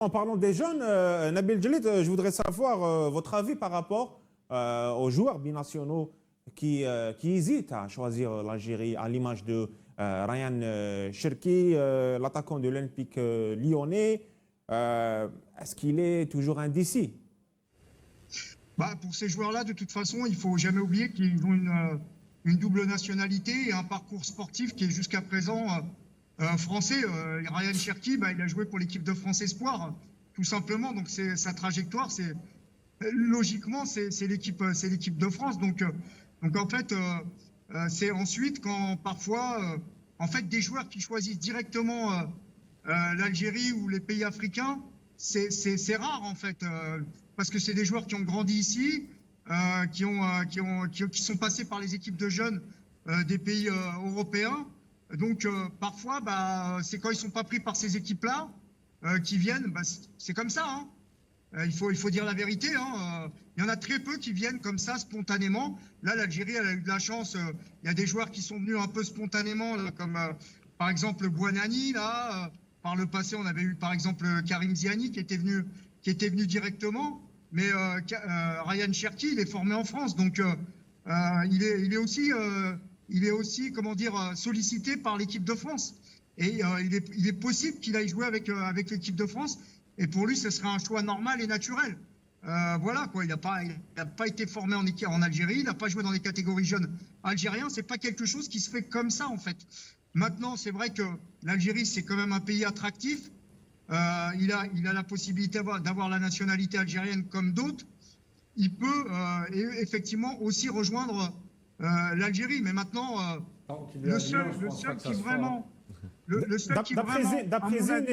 En parlant des jeunes, Nabil Djelit, je voudrais savoir votre avis par rapport aux joueurs binationaux qui hésitent à choisir l'Algérie, à l'image de Ryan Cherki, l'attaquant de l'Olympique lyonnais. Est-ce qu'il est toujours indécis? Pour ces joueurs-là, de toute façon, il ne faut jamais oublier qu'ils ont une double nationalité et un parcours sportif qui est jusqu'à présent français. Ryan Cherki, il a joué pour l'équipe de France Espoir, tout simplement. Donc sa trajectoire, logiquement, c'est l'équipe de France. Donc en fait, c'est ensuite quand parfois, en fait, des joueurs qui choisissent directement l'Algérie ou les pays africains, c'est rare en fait, parce que c'est des joueurs qui ont grandi ici, qui sont passés par les équipes de jeunes des pays européens. Donc parfois, c'est quand ils sont pas pris par ces équipes-là qui viennent. C'est comme ça. Hein. Il faut dire la vérité. Hein. Il y en a très peu qui viennent comme ça spontanément. Là, l'Algérie, elle a eu de la chance. Il y a des joueurs qui sont venus un peu spontanément, là, comme par exemple Bouanani. Là, par le passé, on avait eu par exemple Karim Ziani qui était venu directement. Mais Ryan Cherki, il est formé en France, donc il est aussi, comment dire, sollicité par l'équipe de France. Et il est possible qu'il aille jouer avec l'équipe de France. Et pour lui, ce serait un choix normal et naturel. Voilà, quoi. Il n'a pas été formé en Algérie, il n'a pas joué dans les catégories jeunes algériens. C'est pas quelque chose qui se fait comme ça, en fait. Maintenant, c'est vrai que l'Algérie, c'est quand même un pays attractif. Il a la possibilité d'avoir la nationalité algérienne comme d'autres. Il peut effectivement aussi rejoindre l'Algérie. Mais maintenant, le seul qui vraiment... D'après Zine,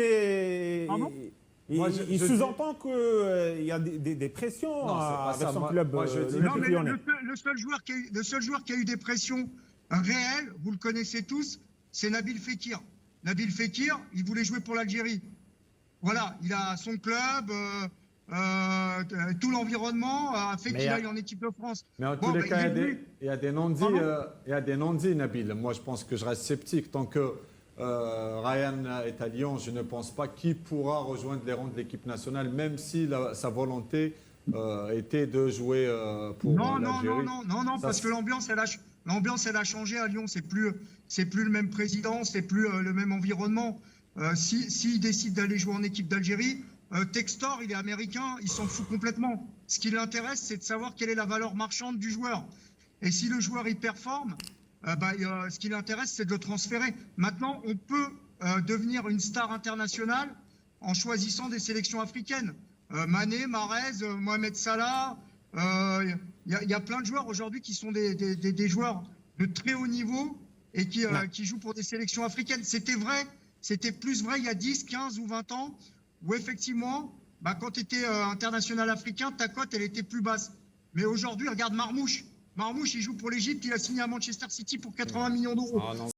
il sous-entend qu'il y a des pressions avec son club. Le seul joueur qui a eu des pressions réelles, vous le connaissez tous, c'est Nabil Fekir. Nabil Fekir, il voulait jouer pour l'Algérie. Voilà, il a son club, tout l'environnement a fait qu'il aille en équipe de France. Mais en tous les cas, il y a des non-dits, Nabil. Moi, je pense que je reste sceptique. Tant que Ryan est à Lyon, je ne pense pas qu'il pourra rejoindre les rangs de l'équipe nationale, même si sa volonté était de jouer pour l'Algérie. Non, parce que l'ambiance, elle a changé à Lyon. C'est plus le même président, c'est plus le même environnement. S'il décide d'aller jouer en équipe d'Algérie, Textor, il est américain, il s'en fout complètement. Ce qui l'intéresse, c'est de savoir quelle est la valeur marchande du joueur. Et si le joueur, il performe, ce qui l'intéresse, c'est de le transférer. Maintenant, on peut devenir une star internationale en choisissant des sélections africaines. Mané, Mahrez, Mohamed Salah, il y a plein de joueurs aujourd'hui qui sont des joueurs de très haut niveau et qui jouent pour des sélections africaines. C'était plus vrai il y a 10, 15 ou 20 ans, où effectivement, quand tu étais international africain, ta cote, elle était plus basse. Mais aujourd'hui, regarde Marmouche. Marmouche, il joue pour l'Égypte, il a signé à Manchester City pour 80 millions d'euros.